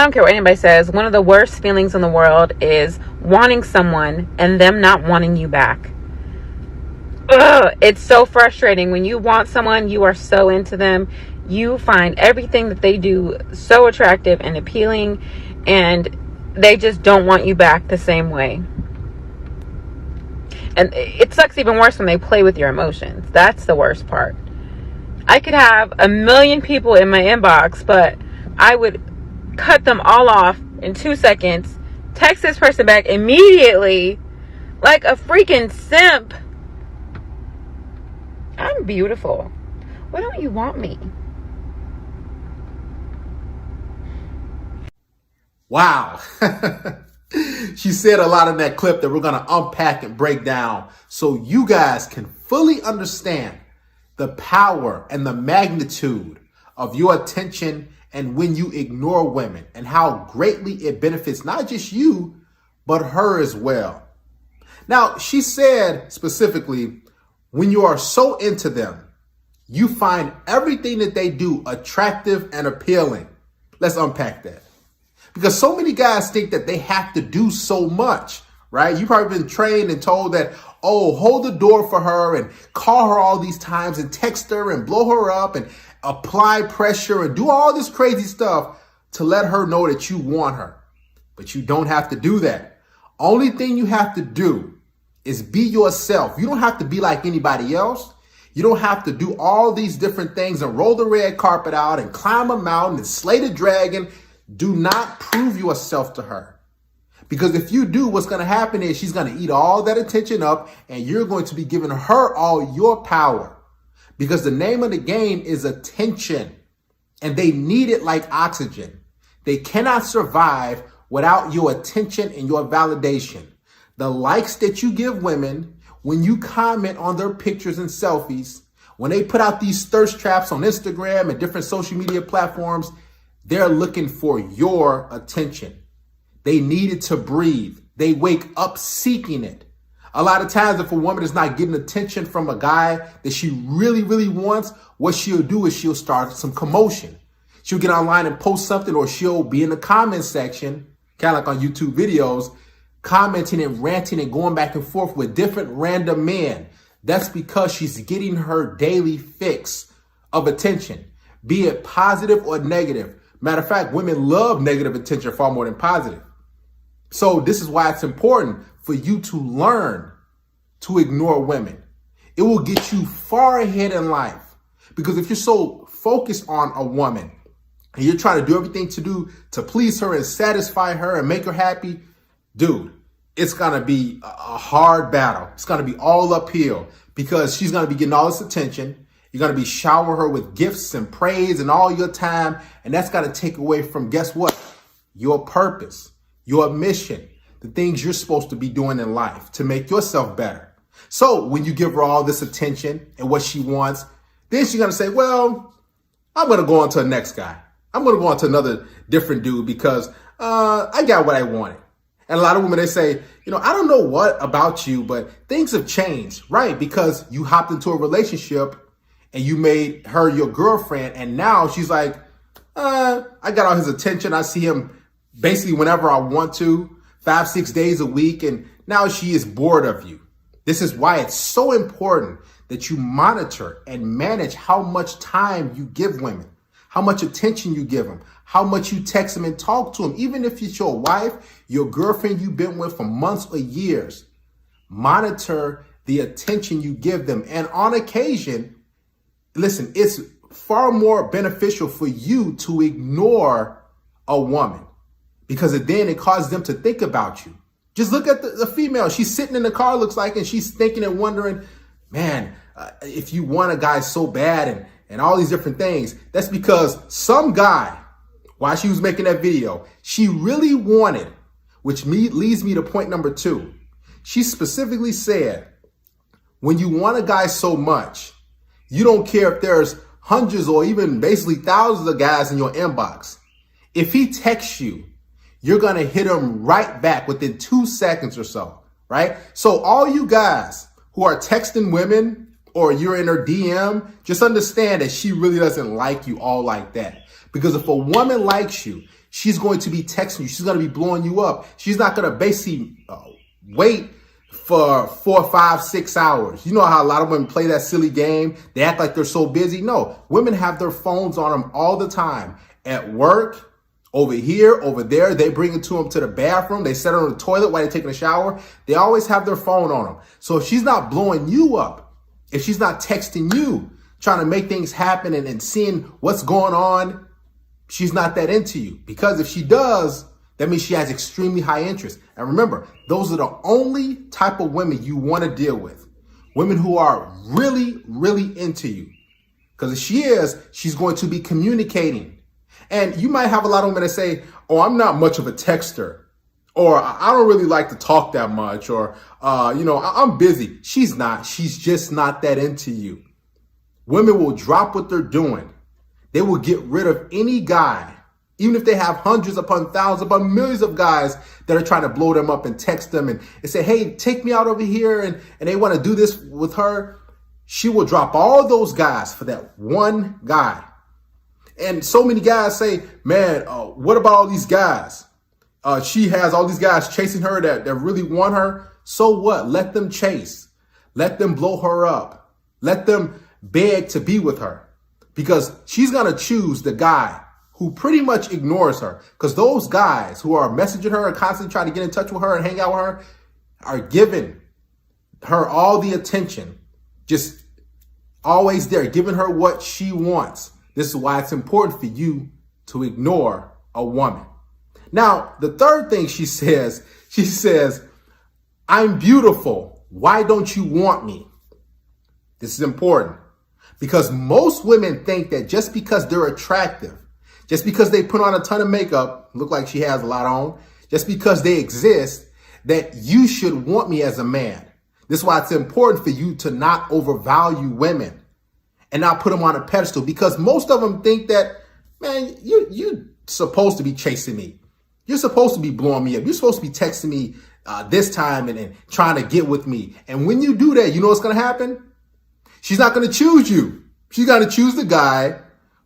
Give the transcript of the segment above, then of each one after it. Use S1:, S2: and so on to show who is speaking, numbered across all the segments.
S1: don't care what anybody says, one of the worst feelings in the world is wanting someone and them not wanting you back. Ugh, it's so frustrating. When you want someone, you are so into them. You find everything that they do so attractive and appealing, and they just don't want you back the same way. And it sucks even worse when they play with your emotions. That's the worst part. I could have a million people in my inbox, but I would cut them all off in 2 seconds, text this person back immediately like a freaking simp. I'm beautiful. Why don't you want me?
S2: Wow. She said a lot in that clip that we're going to unpack and break down so you guys can fully understand the power and the magnitude of your attention and when you ignore women and how greatly it benefits not just you, but her as well. Now, she said specifically, when you are so into them, you find everything that they do attractive and appealing. Let's unpack that. Because so many guys think that they have to do so much, right? You've probably been trained and told that, oh, hold the door for her and call her all these times and text her and blow her up and apply pressure and do all this crazy stuff to let her know that you want her. But you don't have to do that. Only thing you have to do is be yourself. You don't have to be like anybody else. You don't have to do all these different things and roll the red carpet out and climb a mountain and slay the dragon. Do not prove yourself to her. Because if you do, what's going to happen is she's going to eat all that attention up and you're going to be giving her all your power. Because the name of the game is attention, and they need it like oxygen. They cannot survive without your attention and your validation. The likes that you give women when you comment on their pictures and selfies, when they put out these thirst traps on Instagram and different social media platforms, they're looking for your attention. They need it to breathe. They wake up seeking it. A lot of times, if a woman is not getting attention from a guy that she really, really wants, what she'll do is she'll start some commotion. She'll get online and post something, or she'll be in the comment section, kind of like on YouTube videos, commenting and ranting and going back and forth with different random men. That's because she's getting her daily fix of attention, be it positive or negative. Matter of fact, women love negative attention far more than positive. So this is why it's important for you to learn to ignore women. It will get you far ahead in life. Because if you're so focused on a woman and you're trying to do everything to please her and satisfy her and make her happy, dude, it's going to be a hard battle. It's going to be all uphill because she's going to be getting all this attention. You're going to be showering her with gifts and praise and all your time. And that's got to take away from, guess what? Your purpose, your mission, the things you're supposed to be doing in life to make yourself better. So when you give her all this attention and what she wants, then she's going to say, well, I'm going to go on to the next guy. I'm going to go on to another different dude because I got what I wanted. And a lot of women, they say, I don't know what about you, but things have changed, right? Because you hopped into a relationship and you made her your girlfriend. And now she's like, I got all his attention. I see him basically whenever I want to, 5-6 days a week. And now she is bored of you. This is why it's so important that you monitor and manage how much time you give women, how much attention you give them, how much you text them and talk to them. Even if it's your wife, your girlfriend you've been with for months or years, monitor the attention you give them. And on occasion, listen, it's far more beneficial for you to ignore a woman because then it causes them to think about you. Just look at the female. She's sitting in the car, looks like, and she's thinking and wondering, man, if you want a guy so bad and all these different things, that's because some guy, while she was making that video, she really wanted, which leads me to point number 2. She specifically said, when you want a guy so much, you don't care if there's hundreds or even basically thousands of guys in your inbox. If he texts you, you're going to hit him right back within 2 seconds or so, right? So all you guys who are texting women or you're in her DM, just understand that she really doesn't like you all like that. Because if a woman likes you, She's going to be texting you. She's going to be blowing you up. She's not going to basically wait for 4, 5, 6 hours. You know how a lot of women play that silly game? They act like they're so busy. No, women have their phones on them all the time. At work, over here, over there, they bring it to them to the bathroom. They set her on the toilet while they're taking a shower. They always have their phone on them. So if she's not blowing you up, if she's not texting you, trying to make things happen and seeing what's going on, she's not that into you. Because if she does, that means she has extremely high interest. And remember, those are the only type of women you want to deal with. Women who are really, really into you. Because if she is, she's going to be communicating. And you might have a lot of women that say, oh, I'm not much of a texter. Or I don't really like to talk that much. Or, I'm busy. She's not. She's just not that into you. Women will drop what they're doing. They will get rid of any guy, even if they have hundreds upon thousands upon millions of guys that are trying to blow them up and text them and say, hey, take me out over here. And they want to do this with her. She will drop all those guys for that one guy. And so many guys say, man, what about all these guys? She has all these guys chasing her that really want her. So what? Let them chase. Let them blow her up. Let them beg to be with her. Because she's going to choose the guy who pretty much ignores her. Because those guys who are messaging her and constantly trying to get in touch with her and hang out with her are giving her all the attention. Just always there, giving her what she wants. This is why it's important for you to ignore a woman. Now, the third thing she says, I'm beautiful. Why don't you want me? This is important because most women think that just because they're attractive, just because they put on a ton of makeup, look like she has a lot on, just because they exist, that you should want me as a man. This is why it's important for you to not overvalue women and not put them on a pedestal, because most of them think that, man, you're supposed to be chasing me. You're supposed to be blowing me up. You're supposed to be texting me this time and trying to get with me. And when you do that, you know what's going to happen? She's not going to choose you. She's going to choose the guy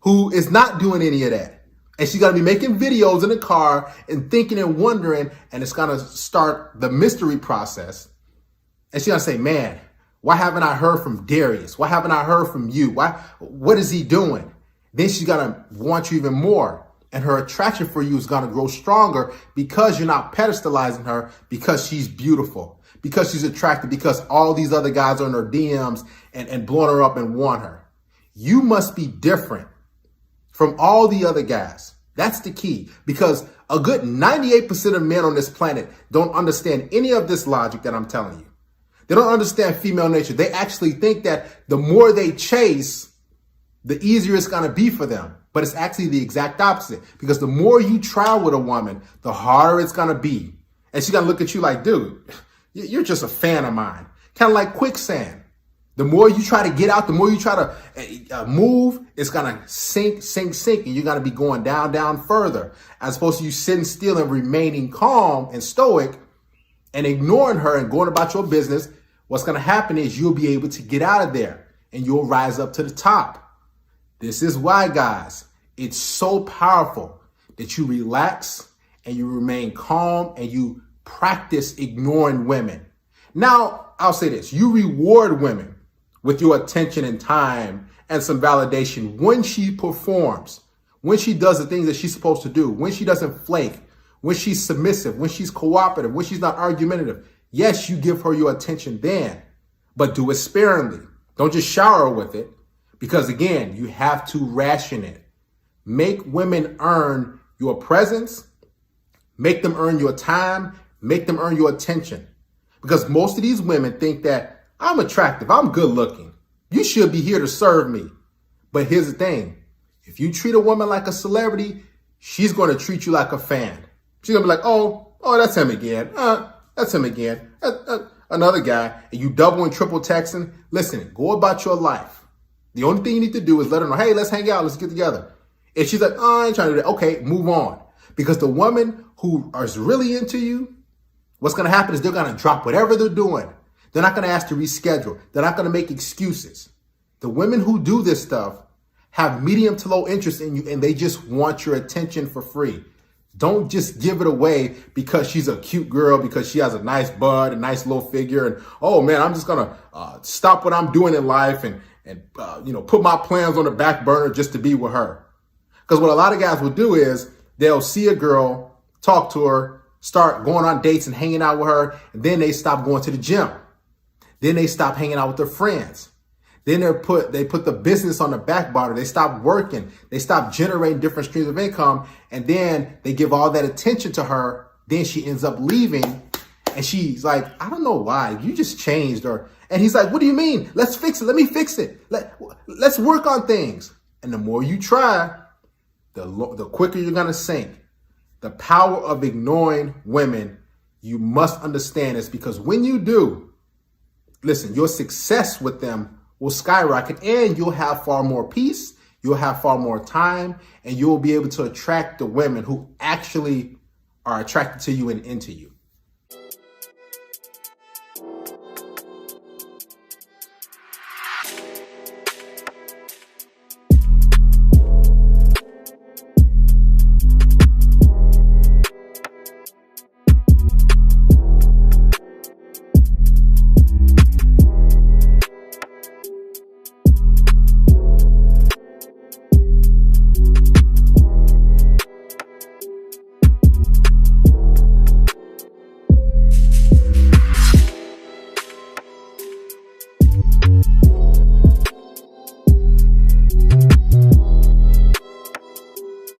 S2: who is not doing any of that. And she's going to be making videos in the car and thinking and wondering, and it's going to start the mystery process. And she's going to say, man, why haven't I heard from Darius? Why haven't I heard from you? What is he doing? Then she's going to want you even more. And her attraction for you is going to grow stronger because you're not pedestalizing her because she's beautiful, because she's attractive, because all these other guys are in her DMs and blowing her up and want her. You must be different from all the other guys. That's the key, because a good 98% of men on this planet don't understand any of this logic that I'm telling you. They don't understand female nature. They actually think that the more they chase, the easier it's going to be for them. But it's actually the exact opposite, because the more you try with a woman, the harder it's going to be. And she's going to look at you like, dude, you're just a fan of mine. Kind of like quicksand. The more you try to get out, the more you try to move, it's going to sink. And you're going to be going down further, as opposed to you sitting still and remaining calm and stoic and ignoring her and going about your business. What's going to happen is you'll be able to get out of there and you'll rise up to the top. This is why, guys, it's so powerful that you relax and you remain calm and you practice ignoring women. Now, I'll say this. You reward women with your attention and time and some validation when she performs, when she does the things that she's supposed to do, when she doesn't flake, when she's submissive, when she's cooperative, when she's not argumentative. Yes, you give her your attention then, but do it sparingly. Don't just shower with it. Because again, you have to ration it. Make women earn your presence. Make them earn your time. Make them earn your attention. Because most of these women think that I'm attractive, I'm good looking, you should be here to serve me. But here's the thing. If you treat a woman like a celebrity, she's going to treat you like a fan. She's going to be like, oh, that's him again. That's him again. Another guy. And you double and triple texting. Listen, go about your life. The only thing you need to do is let her know, hey, let's hang out, let's get together. If she's like, oh, I ain't trying to do that, okay, move on. Because the woman who is really into you, what's going to happen is they're going to drop whatever they're doing. They're not going to ask to reschedule. They're not going to make excuses. The women who do this stuff have medium to low interest in you, and they just want your attention for free. Don't just give it away because she's a cute girl, because she has a nice bud, a nice little figure, and oh man, I'm just gonna stop what I'm doing in life and put my plans on the back burner just to be with her. Because what a lot of guys will do is they'll see a girl, talk to her, start going on dates and hanging out with her, and then they stop going to the gym. Then they stop hanging out with their friends. Then they put the business on the back burner. They stop working. They stop generating different streams of income. And then they give all that attention to her. Then she ends up leaving. And she's like, I don't know why. You just changed. And he's like, what do you mean? Let's fix it. Let me fix it. Let's work on things. And the more you try, the quicker you're going to sink. The power of ignoring women, you must understand this, because when you do, listen, your success with them will skyrocket, and you'll have far more peace, you'll have far more time, and you'll be able to attract the women who actually are attracted to you and into you.